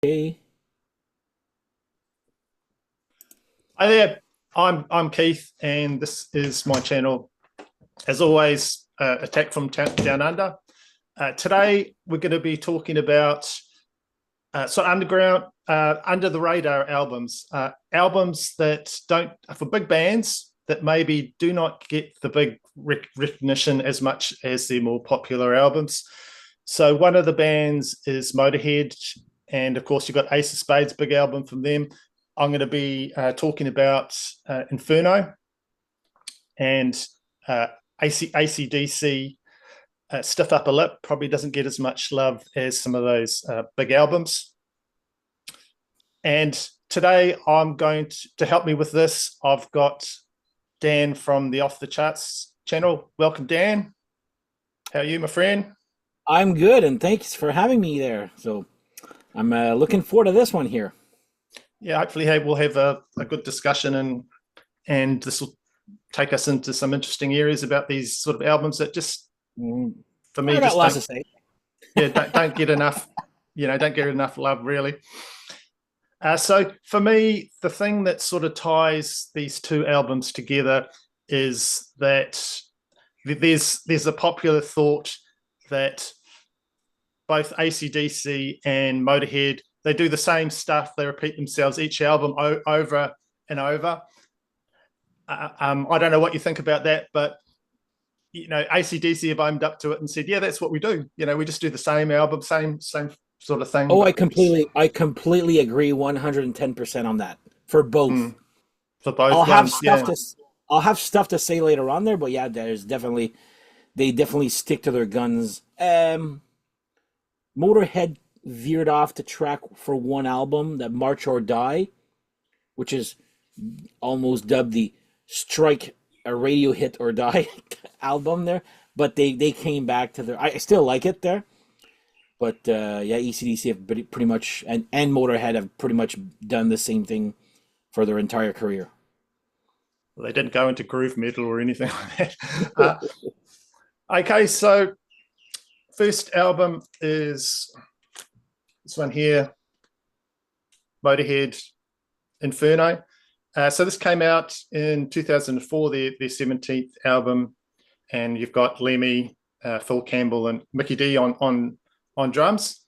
Hey, Hi there, I'm Keith, and this is my channel. As always, Attack from Down Under. Today, we're going to be talking about underground, under the radar albums, albums that don't for big bands that maybe do not get the big recognition as much as their more popular albums. So one of the bands is Motorhead, and of course you've got Ace of Spades, big album from them. I'm going to be talking about Inferno and uh, ACDC. Stiff Upper Lip probably doesn't get as much love as some of those big albums. And today I'm going to help me with this. I've got Dan from the Off the Charts channel. Welcome, Dan. How are you, my friend? I'm good, and thanks for having me there. So I'm looking forward to this one here. Yeah, hopefully hey, we'll have a good discussion, and this will take us into some interesting areas about these sort of albums that just, Mm, for me, I got just lots don't, to say. yeah, don't get enough, don't get enough love, really. So for me, the thing that sort of ties these two albums together is that there's a popular thought that both ACDC and Motorhead, they do the same stuff. They repeat themselves each album over and over. I don't know what you think about that, but ACDC have owned up to it and said, yeah, that's what we do. We just do the same album, same sort of thing, Oh, I but completely agree 110% on that for both. mm, for I'll both have ones, stuff yeah. to I'll have stuff to say later on there, but yeah, they definitely stick to their guns. Motorhead veered off the track for one album, that March or Die, which is almost dubbed the strike a radio hit or die album there. But they came back to their. I still like it there, but yeah, ECDC have pretty much and Motorhead have pretty much done the same thing for their entire career. Well, they didn't go into groove metal or anything like that. Okay, so first album is this one here, Motorhead Inferno. So this came out in 2004, their 17th album, and you've got Lemmy, Phil Campbell, and Mickey D on drums.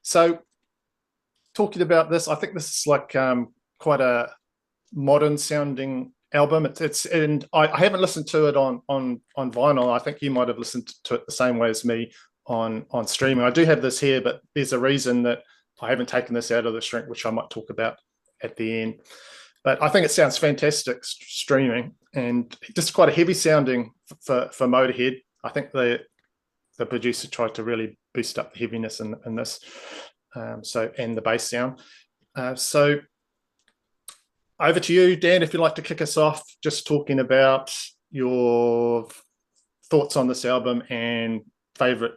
So talking about this, I think this is like quite a modern sounding album. It's and I haven't listened to it on vinyl. I think you might have listened to it the same way as me on streaming. I do have this here, but there's a reason that I haven't taken this out of the shrink, which I might talk about at the end. But I think it sounds fantastic streaming, and just quite a heavy sounding for Motorhead. I think the producer tried to really boost up the heaviness in this, and the bass sound. So over to you, Dan, if you'd like to kick us off, just talking about your thoughts on this album and favorite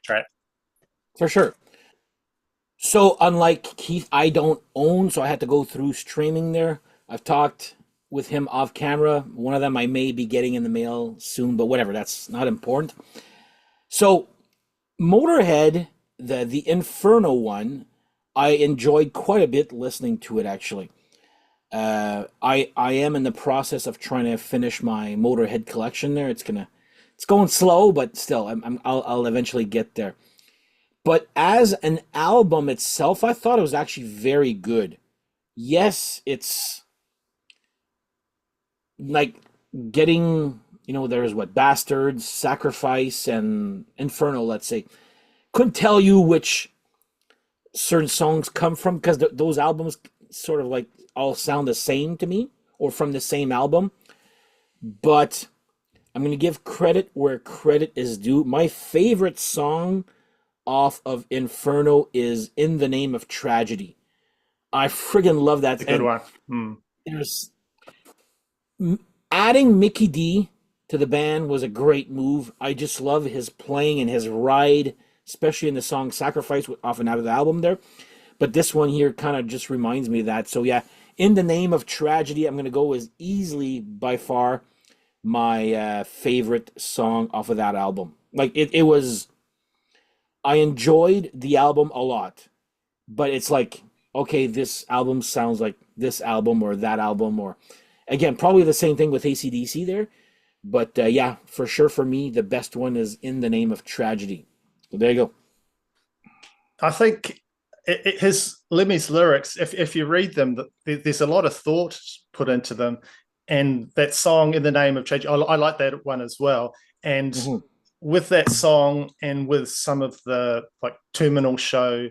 track. For sure. So unlike Keith, I don't own, so I had to go through streaming there. I've talked with him off camera. One of them I may be getting in the mail soon, but whatever, that's not important. So Motorhead, the Inferno one, I enjoyed quite a bit listening to it actually. I am in the process of trying to finish my Motorhead collection there. It's going slow, but still, I'll eventually get there. But as an album itself, I thought it was actually very good. Yes, it's like getting, there's what, Bastards, Sacrifice, and Inferno, let's say. Couldn't tell you which certain songs come from because those albums sort of like all sound the same to me or from the same album. But I'm going to give credit where credit is due. My favorite song off of Inferno is In the Name of Tragedy. I friggin' love that. It's a good And one. Hmm. there's adding Mickey D to the band was a great move. I just love his playing and his ride, especially in the song Sacrifice off and out of the album there. But this one here kind of just reminds me of that. So yeah, In the Name of Tragedy, I'm going to go as easily by far my favorite song off of that album. Like it was, I enjoyed the album a lot. but it's like, okay, this album sounds like this album or that album, or again, probably the same thing with ACDC there. But yeah, for sure, for me, the best one is In the Name of Tragedy. So there you go. I think his Lemmy's lyrics, if you read them, there's a lot of thought put into them, and that song In the Name of Tragedy, I like that one as well. And Mhm. with that song and with some of the like Terminal Show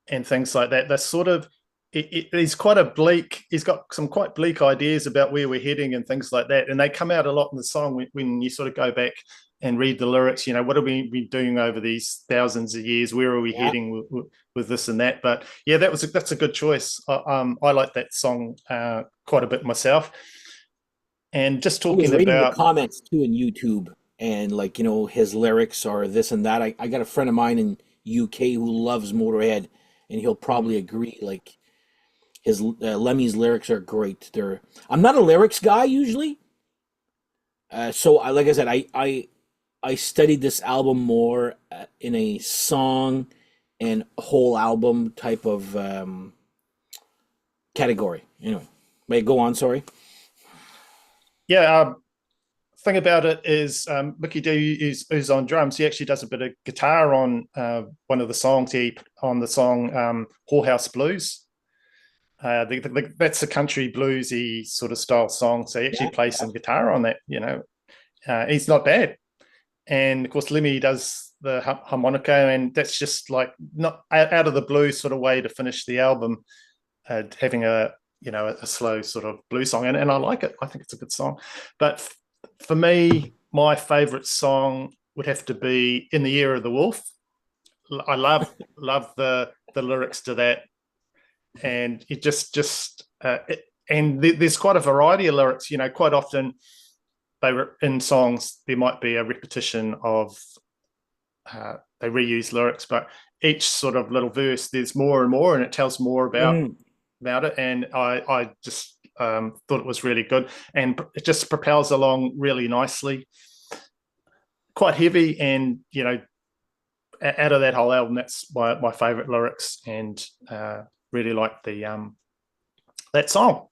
and things like that, they're sort of he's quite a bleak. He's got some quite bleak ideas about where we're heading and things like that, and they come out a lot in the song when you sort of go back and read the lyrics. You know, what have we been doing over these thousands of years? Where are we Yeah. heading with this and that? But yeah, that's a good choice. I like that song quite a bit myself. And just I was talking reading the about comments too in YouTube, and like, his lyrics are this and that. I got a friend of mine in UK who loves Motorhead, and he'll probably agree. Like his Lemmy's lyrics are great. I'm not a lyrics guy usually, so like I said, I studied this album more in a song and whole album type of category. Anyway, may I go on? Sorry. yeah. Thing about it is Mickey D is on drums. He actually does a bit of guitar on one of the songs. He on the song Whorehouse Blues. That's a country bluesy sort of style song. So he actually Yeah, plays yeah. some guitar on that. He's not bad. And of course, Lemmy does the harmonica, and that's just like not out of the blue sort of way to finish the album, having a slow sort of blues song, and I like it. I think it's a good song. But for me, my favorite song would have to be "In the Year of the Wolf." I love the lyrics to that, and it and there's quite a variety of lyrics. Quite often they were in songs there might be a repetition of they reuse lyrics, but each sort of little verse there's more and more, and it tells more Mhm. about it. And I just thought it was really good, and it just propels along really nicely. Quite heavy, and out of that whole album, that's my favorite lyrics, and really like the that song.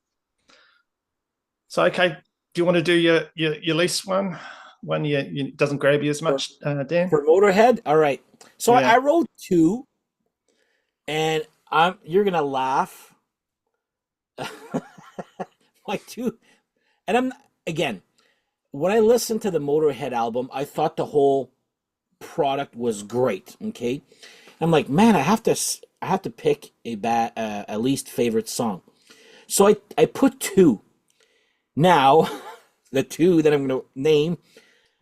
So, okay, do you want to do your least one you doesn't grab you as For much, Dan? for Motorhead, all right. So I Yeah. wrote two, and you're gonna laugh. My two, and I'm again. When I listened to the Motorhead album, I thought the whole product was great. Okay, I'm like, man, I have to pick a least favorite song. So I put two. Now, the two that I'm gonna name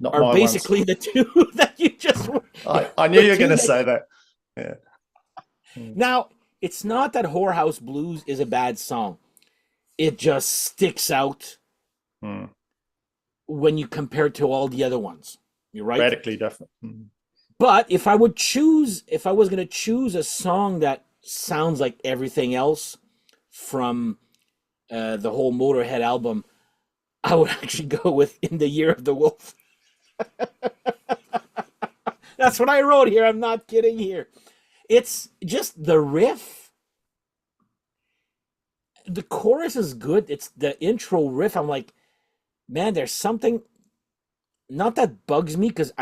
Not are my ones. basically the two that you just I knew the you were going two to that say that. Yeah. Mm. now it's not that Whorehouse Blues is a bad song. It just sticks out Mm. when you compare it to all the other ones. You're right. Radically different. Mm. But if I was going to choose a song that sounds like everything else from the whole Motorhead album, I would actually go with In the Year of the Wolf. That's what I wrote here. I'm not kidding here. It's just the riff. The chorus is good. It's the intro riff. I'm like, man, there's something not that bugs me because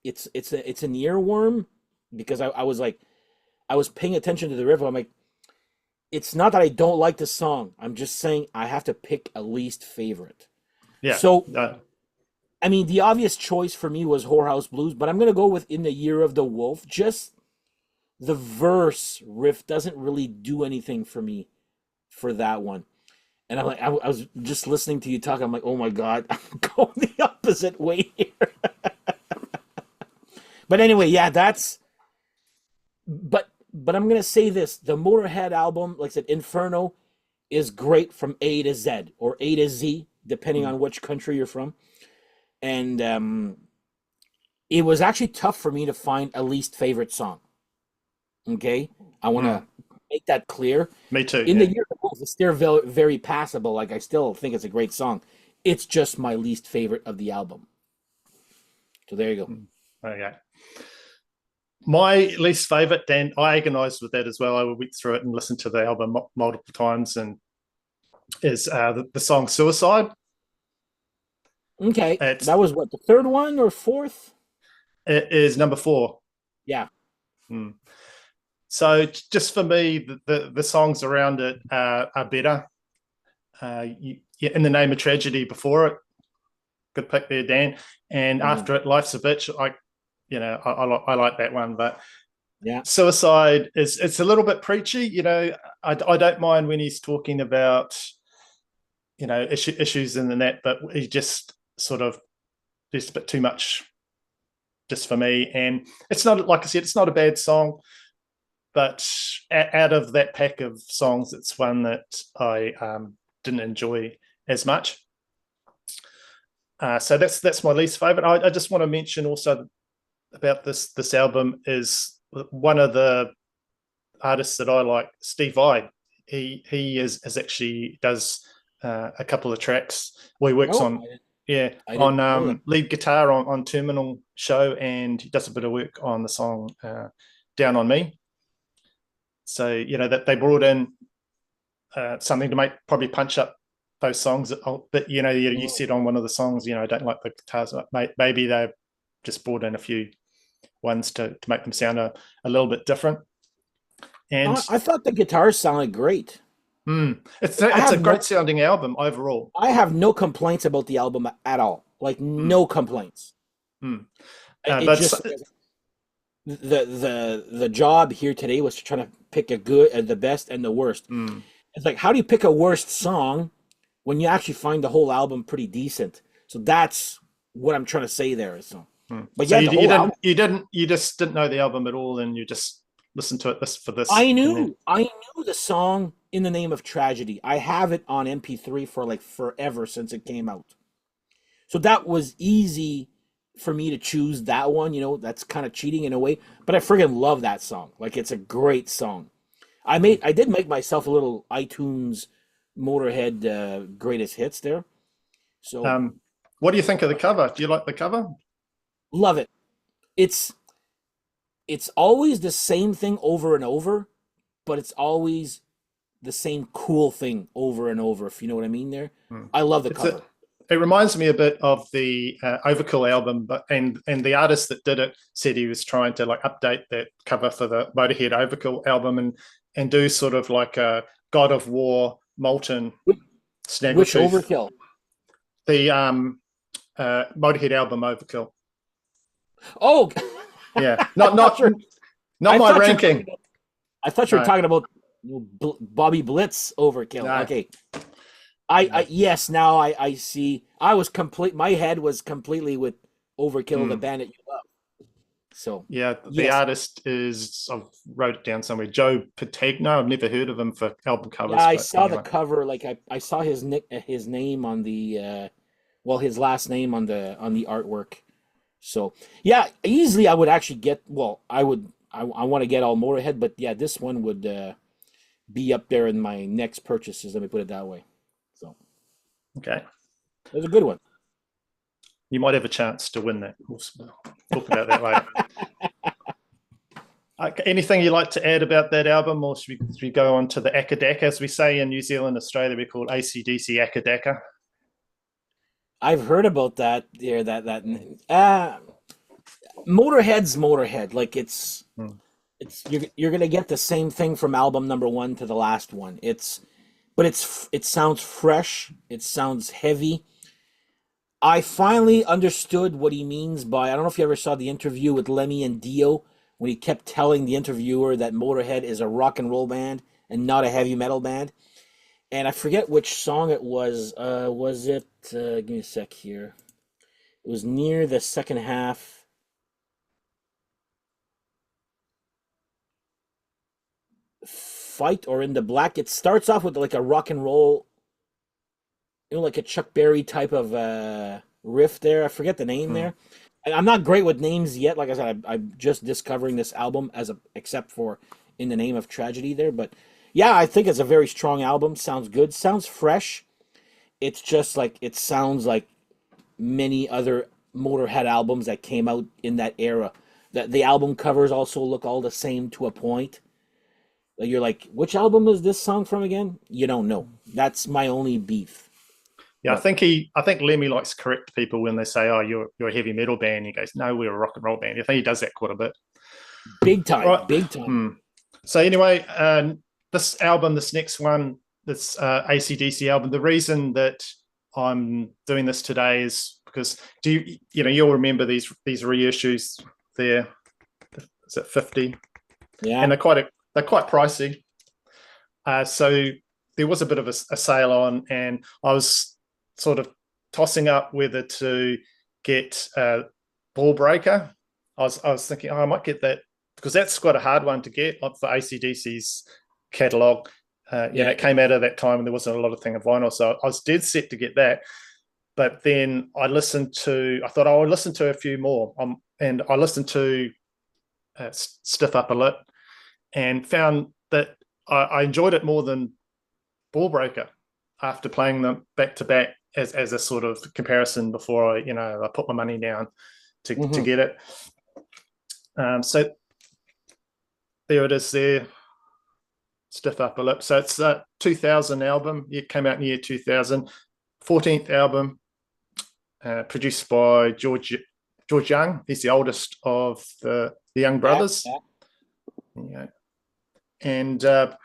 it's an earworm because I was like I was paying attention to the riff. I'm like, it's not that I don't like the song. I'm just saying I have to pick a least favorite. Yeah. So I mean, the obvious choice for me was Whorehouse Blues, but I'm gonna go with In the Year of the Wolf. Just the verse riff doesn't really do anything for me for that one. And I'm like, I was just listening to you talk. I'm like, oh my god, I'm going the opposite way here. But anyway, yeah, but I'm gonna say this: the Motorhead album, like I said, Inferno, is great from A to Z or A to Z, depending mm. on which country you're from. And it was actually tough for me to find a least favorite song. Okay, I want Mm. to make that clear. Me too. In the Yeah. Year of the Wolf, it's still very, very passable. Like I still think it's a great song. It's just my least favorite of the album. So there you go. Mm. Okay. My least favorite, Dan, I agonized with that as well. I went through it and listened to the album multiple times, and is the song Suicide. Okay, It's that was what, the third one or fourth? it is number 4. Yeah. Hmm. So just for me, the songs around it are better. In the Name of Tragedy before it, good pick there, Dan. And Mhm. after it, Life's a Bitch. I like that one, but Yeah. Suicide is it's a little bit preachy. I don't mind when he's talking about issues in the net, but he just sort of just a bit too much just for me. And it's not, like I said, it's not a bad song, but out of that pack of songs, it's one that I didn't enjoy as much. So that's my least favorite. I just want to mention also about this album is one of the artists that I like, Steve Vai. He is actually does a couple of tracks. Well, he works Oh, on yeah I didn't on know that. lead guitar on Terminal Show, and he does a bit of work on the song Down on Me. So that they brought in something to make probably punch up those songs. But you Mm. said on one of the songs, I don't like the guitars. Maybe they just brought in a few ones to make them sound a little bit different. And I thought the guitars sounded great. it's I it's a have great no sounding album overall. I have no complaints about the album at all. Like Mm, no complaints. mm. It But just the job here today was to try to pick a good, the best, and the worst. mm, It's like, how do you pick a worst song when you actually find the whole album pretty decent? So that's what I'm trying to say there. So, but so yeah, the whole album. you just didn't know the album at all, and you just listened to it this for this, I and then knew, I knew the song "In the Name of Tragedy." I have it on MP3 for like forever since it came out. So that was easy for me to choose that one. That's kind of cheating in a way, but I friggin' love that song. Like it's a great song. I did make myself a little iTunes Motorhead greatest hits there. So um, what do you think of the cover? Do you like the cover? love it. It's it's always the same thing over and over, but it's always the same cool thing over and over, if you know what I mean there. Hmm. I love the It's a cover. It reminds me a bit of the Overkill album, but and the artist that did it said he was trying to like update that cover for the Motorhead Overkill album and do sort of like a God of War Molten Which Snaggletooth. overkill? The Motorhead album Overkill. Oh, Yeah, I not thought not you not I my thought you were talking ranking. about, I thought you were No, talking about Bobby Blitz overkill. no, Okay. no. Yes, now I see. I was complete. My head was completely with Overkill, the Mm. band that you love. So Yeah, the yes, artist is, I wrote it down somewhere, Joe Patagno. I've never heard of him for album yeah, covers, I but saw the anyway. cover. Like I saw his name on the well, his last name on the artwork. So yeah, easily I would actually get. Well, I want to get all Motorhead, but yeah, this one would be up there in my next purchases. Let me put it that way. So Okay. it was a good one. You might have a chance to win that. We'll talk about that later. Anything you'd like to add about that album, or should we go on to the Akadaka? As we say in New Zealand, Australia, we call ACDC Akadaka. I've heard about that. There, that Motorhead's Motorhead. Like Hmm. it's you're gonna get the same thing from album number one to the last one. But it sounds fresh. It sounds heavy. I finally understood what he means by. I don't know if you ever saw the interview with Lemmy and Dio when he kept telling the interviewer that Motorhead is a rock and roll band and not a heavy metal band. And I forget which song it was. Was it? Give me a sec here. It was near the second half. Fight or in the Black. It starts off with like a rock and roll, like a Chuck Berry type of riff there. I forget the name Hmm. there. And I'm not great with names yet. Like I said, I'm just discovering this album except for In the Name of Tragedy there. But yeah, I think it's a very strong album. Sounds good. Sounds fresh. It's just like it sounds like many other Motorhead albums that came out in that era. The album covers also look all the same to a point. You're like, which album is this song from again? You don't know. That's my only beef. Yeah, But I think Lemmy likes to correct people when they say, "Oh, you're a heavy metal band." He goes, "No, we're a rock and roll band." I think he does that quite a bit. big time, Right. big time. So anyway, this album, this next one, this ACDC album. The reason that I'm doing this today is because you'll remember these reissues. There, is it 50? Yeah. And they're quite pricey. So there was a bit of a sale on, and I was sort of tossing up whether to get Ball Breaker. I was thinking, I might get that because that's quite a hard one to get for ACDC's catalogue. It came out of that time and there wasn't a lot of thing of vinyl, so I was dead set to get that. But then I thought I would listen to a few more, and I listened to Stiff Upper Lip and found that I enjoyed it more than Ball Breaker after playing them back to back as a sort of comparison before I put my money down to get it. So there it is there, Stiff Upper Lip. So it's a 2000 album. It came out in the year 2000. 14th album, produced by George Young. He's the oldest of the Young brothers. Yeah. And a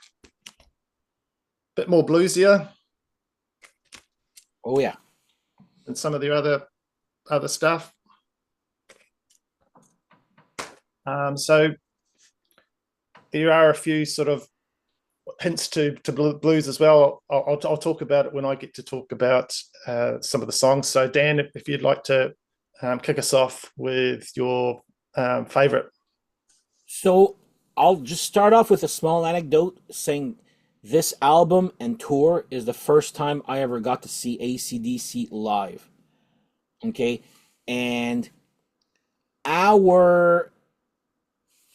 bit more bluesier. Oh yeah. And some of the other stuff. So there are a few sort of hints to blues as well. I'll talk about it when I get to talk about some of the songs. So Dan, if you'd like to kick us off with your favorite. So I'll just start off with a small anecdote saying this album and tour is the first time I ever got to see ACDC live. Okay. And our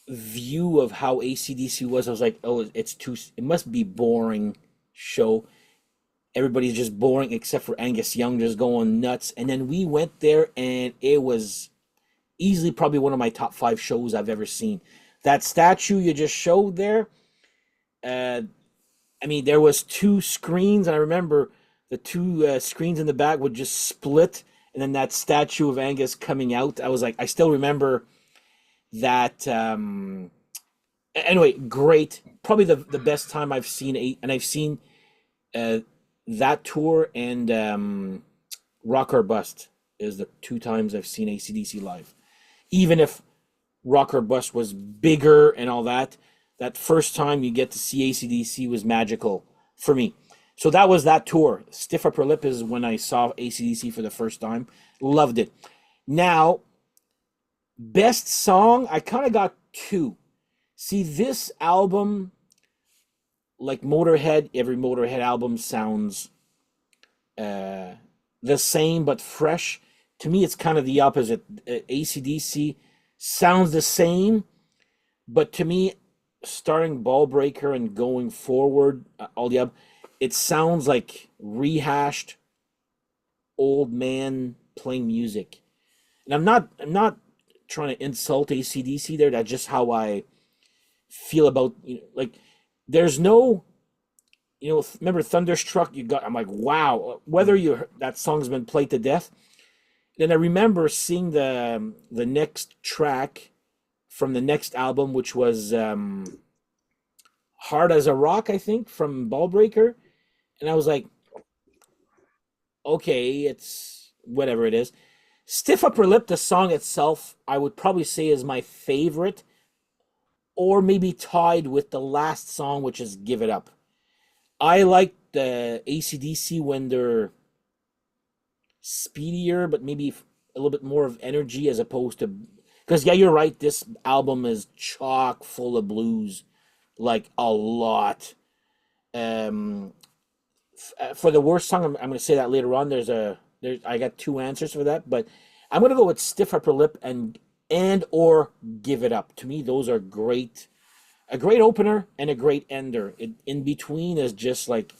view of how ACDC was, I was like, oh, it must be boring show. Everybody's just boring except for Angus Young just going nuts. And then we went there and it was easily probably one of my top 5 shows I've ever seen. That statue you just showed there, I mean, there was 2 screens, and I remember the 2 screens in the back would just split, and then that statue of Angus coming out. I was like, I still remember that. Anyway, great. Probably the best time I've seen and I've seen that tour and Rock or Bust is the 2 times I've seen ACDC live. Even if Rock or Bust was bigger and all that, that first time you get to see ACDC was magical for me. So that was that tour. Stiff Upper Lip is when I saw ACDC for the first time. Loved it. Now, best song, I kind of got 2. See, this album, like Motorhead, every Motorhead album sounds the same but fresh. To me, it's kind of the opposite. ACDC sounds the same, but to me, starting Ball Breaker and going forward, it sounds like rehashed old man playing music. And I'm not trying to insult ACDC there. That's just how I feel about, like, there's no, remember Thunderstruck? I'm like, wow, whether that song's been played to death. Then I remember seeing the next track from the next album, which was Hard as a Rock, I think, from Ball Breaker. And I was like, okay, it's whatever it is. Stiff Upper Lip, the song itself, I would probably say is my favorite, or maybe tied with the last song, which is Give It Up. I like the ACDC when they're speedier, but maybe a little bit more of energy as opposed to, because yeah, you're right, this album is chock full of blues, like a lot. For the worst song, I'm going to say that later on. I got 2 answers for that, but I'm going to go with Stiff Upper Lip and or Give It Up. To me, those are great, a great opener and a great ender. In between is just like,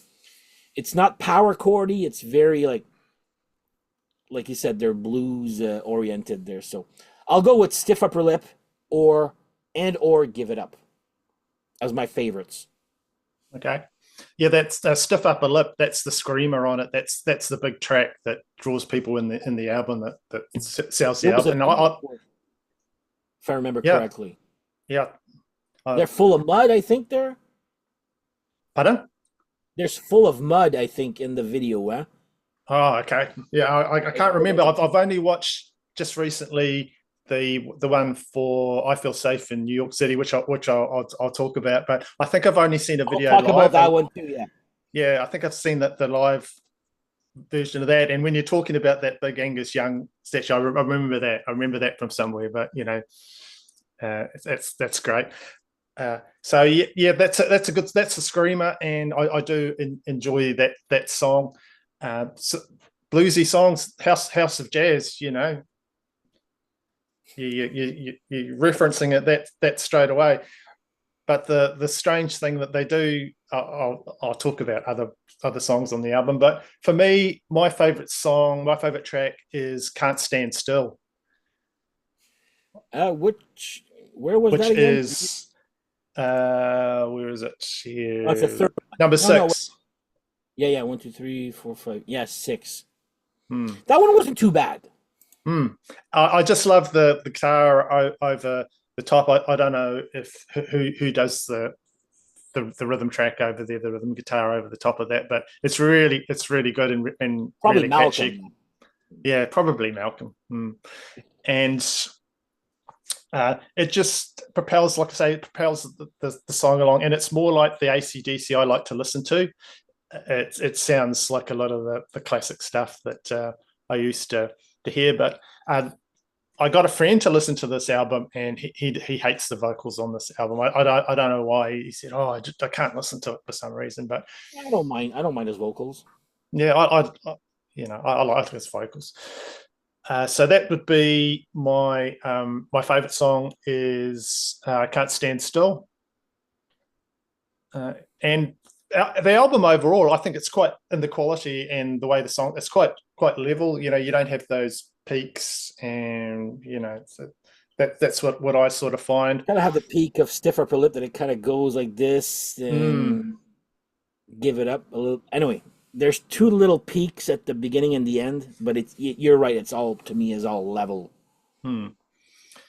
it's not power chordy. It's very like you said, they're blues oriented there. So I'll go with Stiff Upper Lip or or Give It Up as my favorites. Okay. Yeah, that's Stiff Upper Lip. That's the screamer on it. That's the big track that draws people in the album that sells the What was it? album. And If I remember yeah, correctly. yeah. They're full of mud, I think they're. Pardon? There's full of mud, I think, in the video, huh? Oh, okay. Yeah, I can't remember. I've only watched just recently the one for I Feel Safe in New York City, which I'll talk about. But I think I've only seen a I'll video talk about live. that one too, yeah. Yeah, I think I've seen the live version of that. And when you're talking about that big Angus Young statue, I remember that. I remember that from somewhere. But that's great. So yeah, that's a screamer, and I do enjoy that song. So bluesy songs, House of Jazz. You're referencing it that straight away. But the strange thing that they do, I'll talk about other songs on the album. But for me, my favorite track is "Can't Stand Still," Where was which that again? is where is it Oh, it's the here? third one. Number No. 6. Yeah, 1, 2, 3, 4, 5. Yeah, 6. Hmm. That one wasn't too bad. I just love the guitar over the top. I don't know if who does the rhythm track over there, the rhythm guitar over the top of that, but it's really good and Probably really Malcolm. catchy. Yeah, probably Malcolm. And it just propels, like I say, it propels the song along, and it's more like the ACDC I like to listen to. It sounds like a lot of the classic stuff that I used to hear, but I got a friend to listen to this album, and he hates the vocals on this album. I don't know why. He said, "Oh, I can't listen to it for some reason." But I don't mind. I don't mind his vocals. yeah, I like his vocals. So that would be my my favorite song is "Can't Stand Still," and the album overall, I think it's quite in the quality and the way the song. It's quite level. You don't have those peaks, and so that's what I sort of find. Kind of have the peak of Stiff Upper Lip that it kind of goes like this and Give It Up a little. Anyway, there's two little peaks at the beginning and the end, but you're right. It's all, to me, is all level.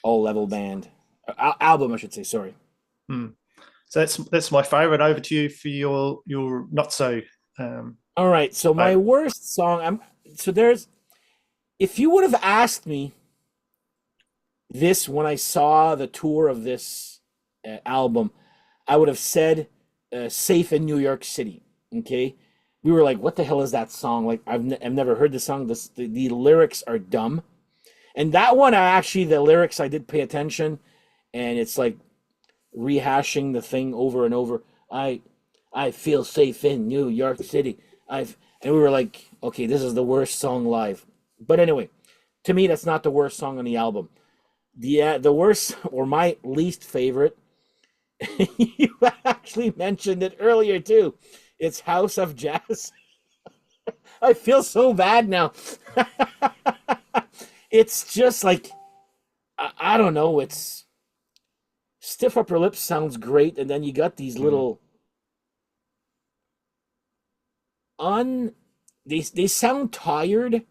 All level band. Album, I should say. Sorry. So that's my favorite. Over to you for your not so. All right. So my worst song. If you would have asked me this when I saw the tour of this album, I would have said "Safe in New York City." Okay, we were like, "What the hell is that song?" Like, I've never heard the song. The lyrics are dumb, and that one, the lyrics I did pay attention, and it's like rehashing the thing over and over. I feel safe in New York City. And we were like, okay, this is the worst song live. But anyway, to me, that's not the worst song on the album. The worst, or my least favorite, you actually mentioned it earlier too. It's House of Jazz. I feel so bad now. It's just like, I don't know. It's Stiff Upper Lip sounds great, and then you got these little they sound tired.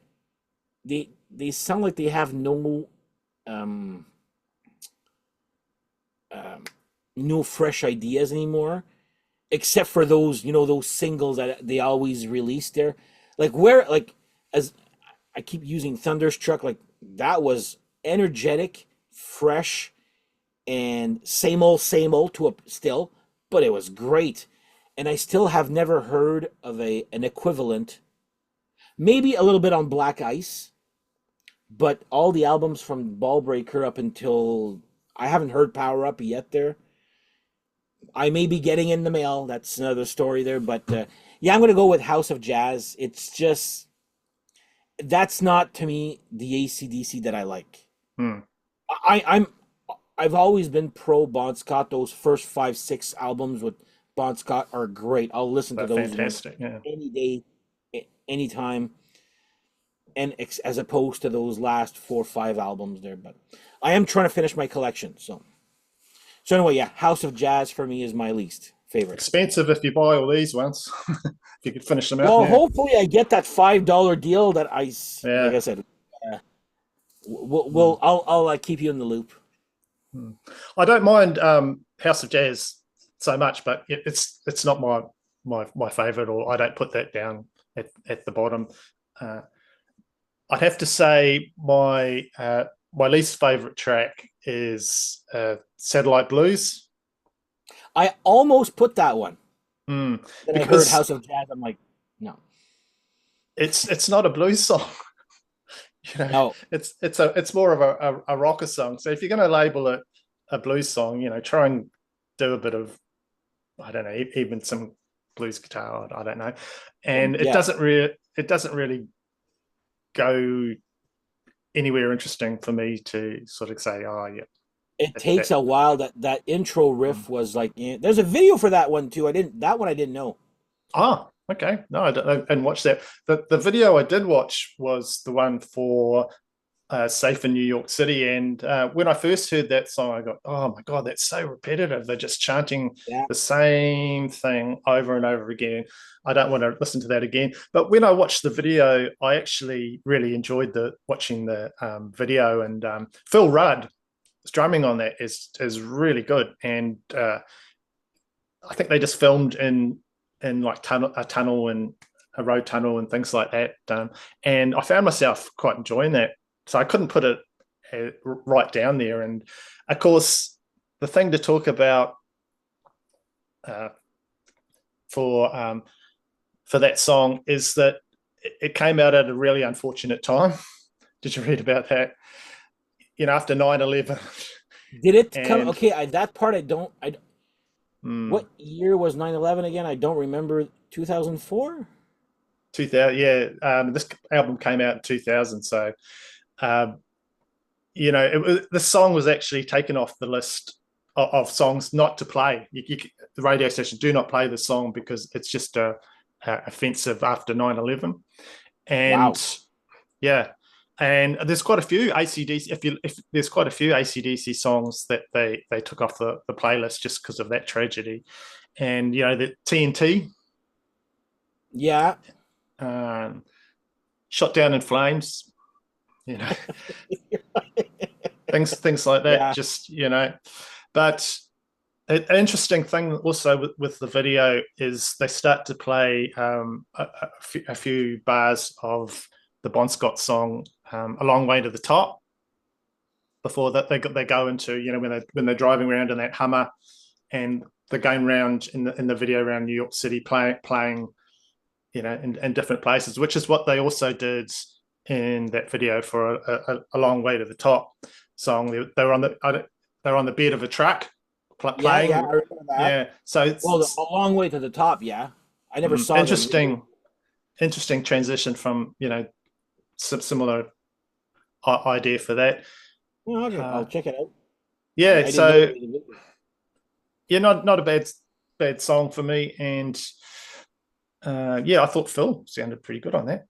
They sound like they have no no fresh ideas anymore, except for those singles that they always release there. As I keep using Thunderstruck, like that was energetic, fresh, and same old to a still, but it was great. And I still have never heard of an equivalent. Maybe a little bit on Black Ice, but all the albums from Ballbreaker up until I haven't heard Power Up yet there. I may be getting in the mail. That's another story there. But yeah, I'm going to go with House of Jazz. It's just, that's not to me the ACDC that I like. I've always been pro Bon Scott. Those first 5, 6 albums with Bon Scott are great. I'll listen to those fantastic, yeah. any day, anytime. and as opposed to those last 4 or 5 albums there. But I am trying to finish my collection. So anyway, yeah, House of Jazz for me is my least favorite. Expensive if you buy all these ones. If you could finish them out. Well, Yeah. hopefully I get that $5 deal that like Yeah. I said, I'll keep you in the loop. I don't mind House of Jazz so much, but it's not my favorite, or I don't put that down at the bottom. I'd have to say my least favorite track is Satellite Blues. I almost put that one. Then I heard Because House of Jazz. I'm like, no, it's not a blues song. no. It's more of a rocker song. So if you're going to label it a blues song, try and do a bit of, I don't know, even some blues guitar. I don't know, and it doesn't really go anywhere interesting for me to sort of say, oh yeah. It takes a while. That intro riff was like, there's a video for that one too. I didn't know. Ah, okay. No, I didn't watch that. The video I did watch was the one for Safe in New York City. And when I first heard that song, I got, oh my God, that's so repetitive. They're just chanting the same thing over and over again. I don't want to listen to that again. But when I watched the video, I actually really enjoyed watching the video. And Phil Rudd, drumming on that is really good. And I think they just filmed in like a tunnel and a road tunnel and things like that. And I found myself quite enjoying that. So I couldn't put it right down there. And of course, the thing to talk about for that song is that it came out at a really unfortunate time. Did you read about that? After 9/11. Did it come? Okay, that part I don't. What year was 9/11 again? I don't remember. 2004. 2000. Yeah. This album came out in 2000. So, the song was actually taken off the list of songs not to play. The radio station do not play the song because it's just offensive after 9/11. And yeah. And there's quite a few ACDC. If there's quite a few ACDC songs that they took off the playlist just because of that tragedy, and the TNT, shot down in flames, things like that. Yeah. Just but an interesting thing also with the video is they start to play a few bars of the Bon Scott song, A Long Way to the Top, before that they go into when they're driving around in that Hummer, and they're going around in the video around New York City playing in different places, which is what they also did in that video for a Long Way to the Top song. They were on the bed of a truck playing. Yeah, I remember that. Yeah, so A Long Way to the Top. Yeah, I never saw. Interesting transition from some similar idea for that. Oh, okay. I'll check it out. Yeah, so not a bad song for me, and I thought Phil sounded pretty good on that.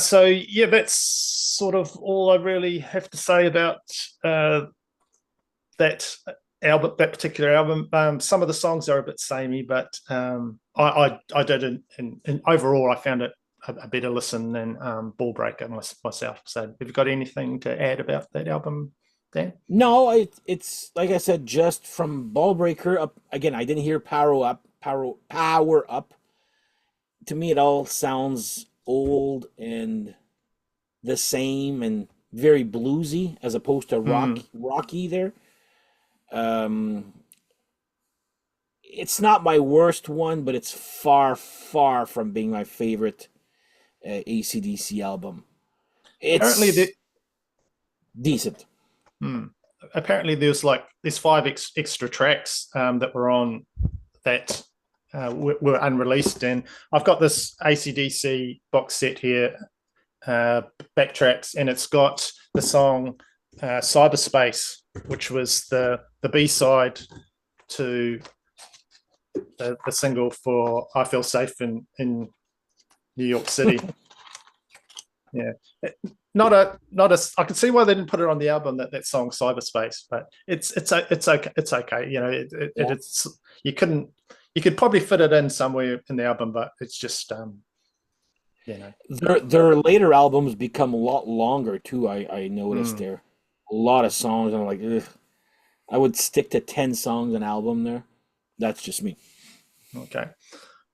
So yeah, that's sort of all I really have to say about that album, that particular album. Some of the songs are a bit samey, but I did, and overall I found it a better listen than Ball Breaker myself. So have you got anything to add about that album, Dan? No, it's like I said, just from Ball Breaker up again. I didn't hear Power Up. To me, it all sounds old and the same and very bluesy as opposed to rocky there. It's not my worst one, but it's far from being my favorite ACDC album. It's decent. Apparently there's 5 extra tracks that were on that were unreleased, and I've got this ACDC box set here, backtracks, and it's got the song Cyberspace, which was the B-side to the single for I Feel Safe in New York City. Yeah. Not a. I can see why they didn't put it on the album, that song Cyberspace, but it's okay. It's okay. You know, Yeah. it's you could probably fit it in somewhere in the album, but it's just you know. Their later albums become a lot longer too. I noticed Mm, there a lot of songs. And I'm like, ugh. I would stick to 10 songs an album there. That's just me. okay.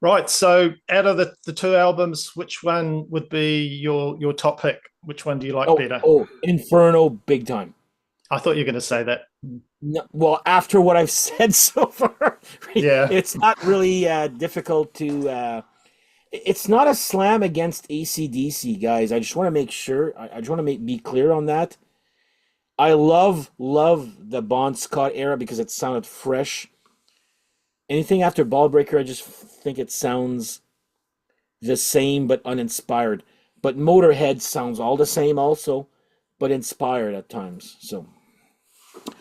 Right. So out of the two albums, which one would be your top pick? Which one do you like better? Inferno, big time. I thought you were going to say that. No, well, after what I've said so far, Yeah. it's not really difficult to. It's not a slam against ACDC, guys. I just want to make sure. I just want to be clear on that. I love the Bon Scott era because it sounded fresh. Anything after Ballbreaker, I just think it sounds the same but uninspired. But Motorhead sounds all the same also, but inspired at times. So,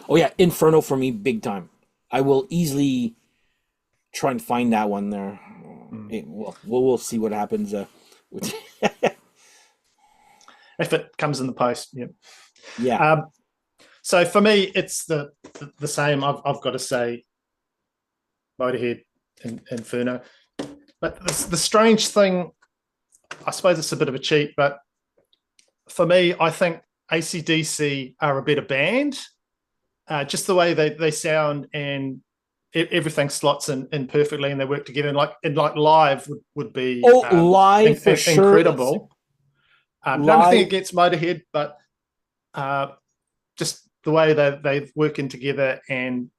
oh yeah, Inferno for me, big time. I will easily try and find that one there. Well, we'll see what happens. If it comes in the post, yeah. Yeah. So for me, it's the same. I've got to say, Motorhead and Inferno. But the strange thing, I suppose it's a bit of a cheat, but for me, I think ACDC are a better band. Just the way they sound, and everything slots in perfectly, and they work together. And like live would be live for incredible. Sure. Nothing against Motorhead, but just the way they working together, and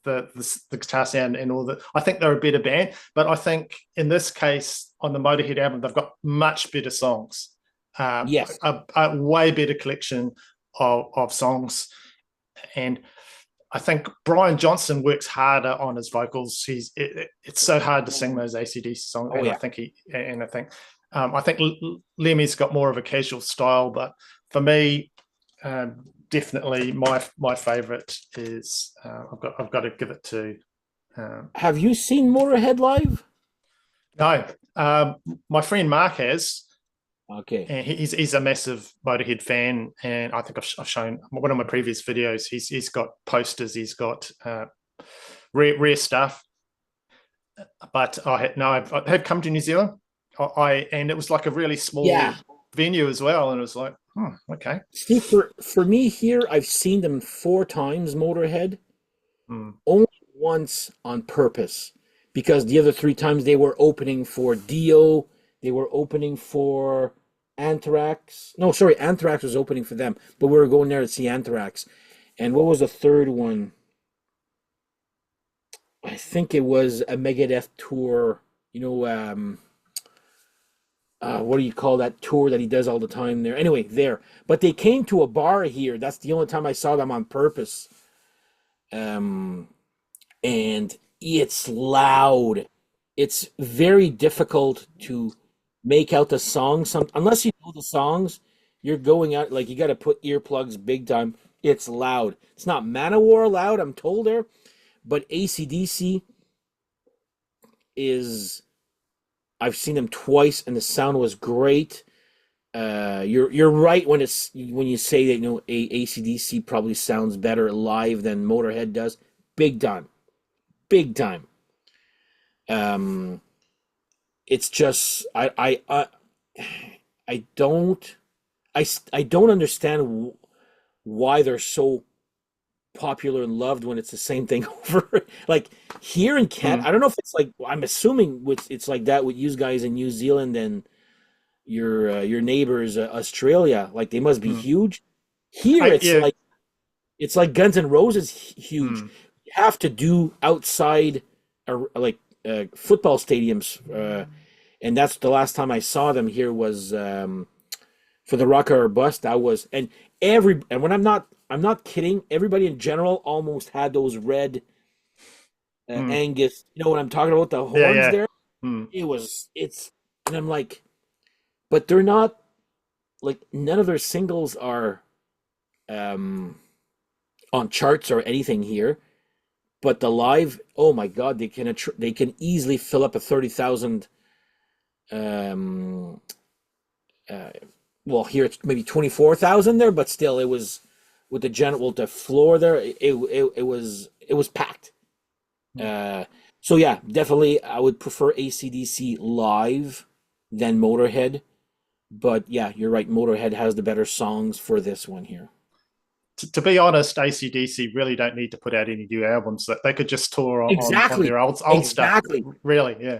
the guitar sound and all that. I think they're a better band, but I think in this case on the Motorhead album, they've got much better songs. Yes, a way better collection of songs, and I think Brian Johnson works harder on his vocals. It's so hard to sing those AC/DC songs, and I think I think Lemmy's got more of a casual style, but for me, definitely my favorite is I've got to give it to. Have you seen Motorhead live? No, my friend Mark has. Okay, And he's a massive Motorhead fan, and I think I've shown one of my previous videos. He's got posters, he's got rare stuff. But I had come to New Zealand, and it was like a really small venue as well, and it was like, okay. See, for me here, I've seen them 4 times, Motorhead, only once on purpose, because the other 3 times they were opening for Dio. They were opening for Anthrax. No, sorry, Anthrax was opening for them, but we were going there to see Anthrax. And what was the third one? I think it was a Megadeth tour. You know, what do you call that tour that he does all the time there? Anyway, there. But they came to a bar here. That's the only time I saw them on purpose. And it's loud. It's very difficult to make out the songs. Unless you know the songs, you're going out, like, you got to put earplugs big time. It's loud. It's not Manowar loud, I'm told there, but AC/DC is, I've seen them twice and the sound was great. You're right when you say that, you know, AC/DC probably sounds better live than Motorhead does. Big time. Big time. It's just I don't understand why they're so popular and loved when it's the same thing over. Like here in Canada, I don't know if it's like, I'm assuming it's like that with you guys in New Zealand and your neighbors Australia. Like they must be huge. Here it's like Guns N' Roses huge. You have to do outside like football stadiums, and that's the last time I saw them here was for the Rock or Bust. That was and when I'm not kidding. Everybody in general almost had those red Angus. You know what I'm talking about? The horns there. And I'm like, but they're not like none of their singles are on charts or anything here. But the live, oh my God, they can easily fill up a 30,000 well, here it's maybe 24,000 there, but still it was with the floor there, it was packed. So yeah, definitely I would prefer ACDC live than Motorhead. But yeah, you're right. Motorhead has the better songs for this one here. To be honest, ACDC really don't need to put out any new albums. That they could just tour on Exactly. their old stuff. Exactly. Really, yeah.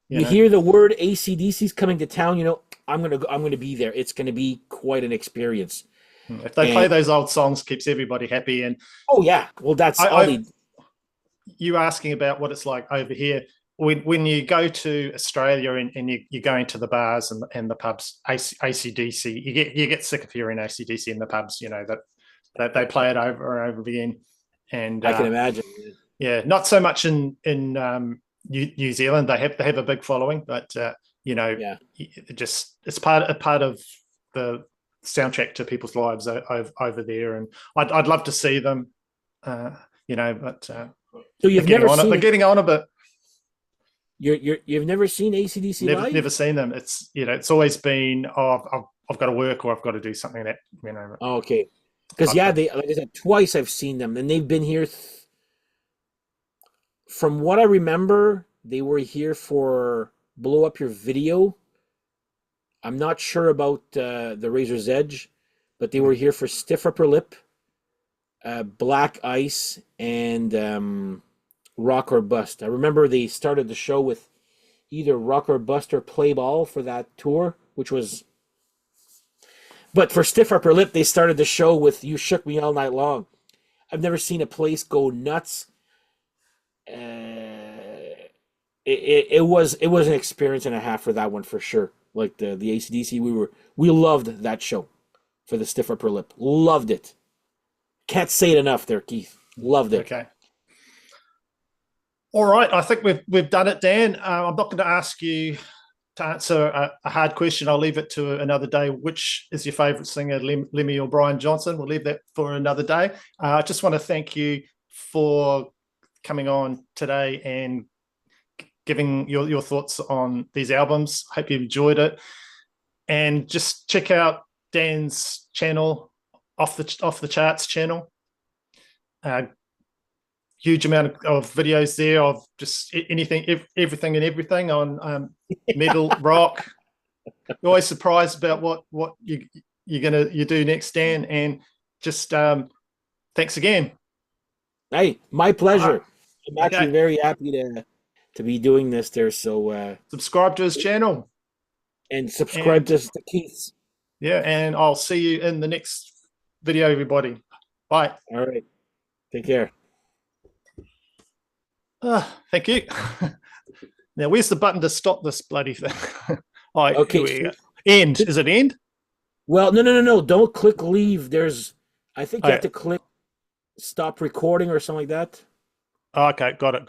You hear the word ACDC's coming to town, I'm gonna be there. It's gonna be quite an experience. If they play those old songs, keeps everybody happy. And oh yeah, well that's all they. You asking about what it's like over here. When you go to Australia and you're going to the bars and the pubs, ACDC, you get sick of hearing ACDC in the pubs. That they play it over and over again. And I can imagine. Yeah, not so much in New Zealand. They have a big following, but it's part of the soundtrack to people's lives over there. And I'd love to see them. But so you've never seen they're getting on a bit. You've never seen ACDC live? Never seen them. It's always been I've got to work or I've got to do something that Oh, okay, because like I said, twice I've seen them, and they've been here. From what I remember, they were here for Blow Up Your Video. I'm not sure about the Razor's Edge, but they were here for Stiff Upper Lip, Black Ice, and Rock or Bust. I remember they started the show with either Rock or Bust or Play Ball for that tour, which was. But for Stiff Upper Lip, they started the show with You Shook Me All Night Long. I've never seen a place go nuts. It was an experience and a half for that one for sure. Like the AC/DC, we loved that show for the Stiff Upper Lip. Loved it. Can't say it enough there, Keith. Loved it. Okay. All right, I think we've done it, Dan. I'm not going to ask you to answer a hard question. I'll leave it to another day. Which is your favourite singer, Lemmy or Brian Johnson? We'll leave that for another day. I just want to thank you for coming on today and giving your thoughts on these albums. Hope you enjoyed it. And just check out Dan's channel, Off the Charts channel. Huge amount of videos there of just everything and everything on metal, rock. You're always surprised about what you do next, Dan. And just thanks again. Hey, my pleasure. I'm actually very happy to be doing this there. So subscribe to his channel and subscribe to Keith's. Yeah, and I'll see you in the next video, everybody. Bye. All right. Take care. Thank you. Now, where's the button to stop this bloody thing? All right, okay. End. Is it end? Well, no. Don't click leave. I think you have to click stop recording or something like that. Okay, got it.